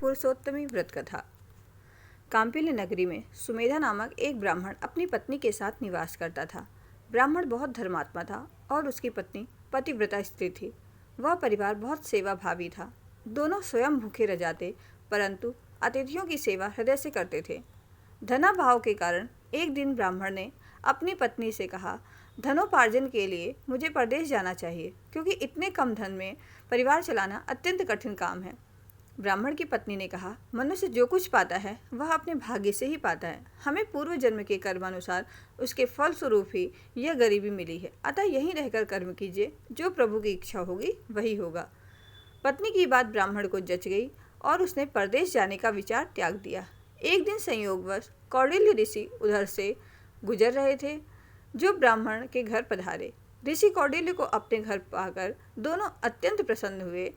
पुरुषोत्तमी व्रत कथा। कांपिल्य नगरी में सुमेधा नामक एक ब्राह्मण अपनी पत्नी के साथ निवास करता था। ब्राह्मण बहुत धर्मात्मा था और उसकी पत्नी पतिव्रता स्त्री थी। वह परिवार बहुत सेवा भावी था। दोनों स्वयं भूखे रह जाते, परंतु अतिथियों की सेवा हृदय से करते थे। धनाभाव के कारण एक दिन ब्राह्मण ने अपनी पत्नी से कहा, धनोपार्जन के लिए मुझे परदेश जाना चाहिए, क्योंकि इतने कम धन में परिवार चलाना अत्यंत कठिन काम है। ब्राह्मण की पत्नी ने कहा, मनुष्य जो कुछ पाता है वह अपने भाग्य से ही पाता है। हमें पूर्व जन्म के कर्मानुसार उसके फल स्वरूप ही यह गरीबी मिली है, अतः यहीं रहकर कर्म कीजिए, जो प्रभु की इच्छा होगी वही होगा। पत्नी की बात ब्राह्मण को जच गई और उसने परदेश जाने का विचार त्याग दिया। एक दिन संयोगवश कौंडिल्य ऋषि उधर से गुजर रहे थे, जो ब्राह्मण के घर पधारे। ऋषि कौंडिल्य को अपने घर पाकर दोनों अत्यंत प्रसन्न हुए।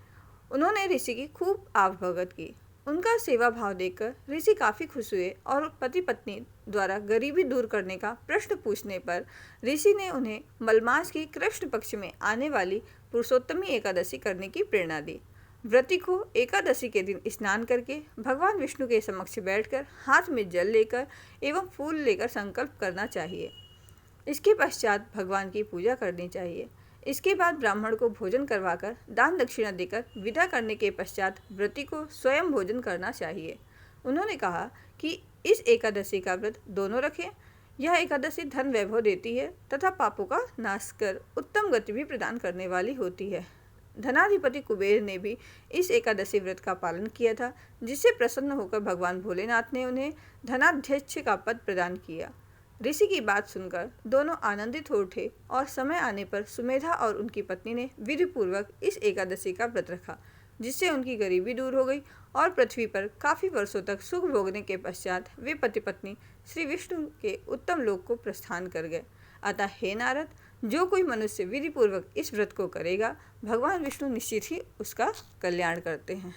उन्होंने ऋषि की खूब आवभगत की। उनका सेवा भाव देखकर ऋषि काफ़ी खुश हुए और पति पत्नी द्वारा गरीबी दूर करने का प्रश्न पूछने पर ऋषि ने उन्हें मलमास की कृष्ण पक्ष में आने वाली पुरुषोत्तमी एकादशी करने की प्रेरणा दी। व्रती को एकादशी के दिन स्नान करके भगवान विष्णु के समक्ष बैठकर हाथ में जल लेकर एवं फूल लेकर संकल्प करना चाहिए। इसके पश्चात भगवान की पूजा करनी चाहिए। इसके बाद ब्राह्मण को भोजन करवाकर दान दक्षिणा देकर विदा करने के पश्चात व्रती को स्वयं भोजन करना चाहिए। उन्होंने कहा कि इस एकादशी का व्रत दोनों रखें। यह एकादशी धन वैभव देती है तथा पापों का नाश कर उत्तम गति भी प्रदान करने वाली होती है। धनाधिपति कुबेर ने भी इस एकादशी व्रत का पालन किया था, जिससे प्रसन्न होकर भगवान भोलेनाथ ने उन्हें धनाध्यक्ष का पद प्रदान किया। ऋषि की बात सुनकर दोनों आनंदित हो उठे और समय आने पर सुमेधा और उनकी पत्नी ने विधिपूर्वक इस एकादशी का व्रत रखा, जिससे उनकी गरीबी दूर हो गई और पृथ्वी पर काफ़ी वर्षों तक सुख भोगने के पश्चात वे पति पत्नी श्री विष्णु के उत्तम लोक को प्रस्थान कर गए। अतः हे नारद, जो कोई मनुष्य विधिपूर्वक इस व्रत को करेगा, भगवान विष्णु निश्चित ही उसका कल्याण करते हैं।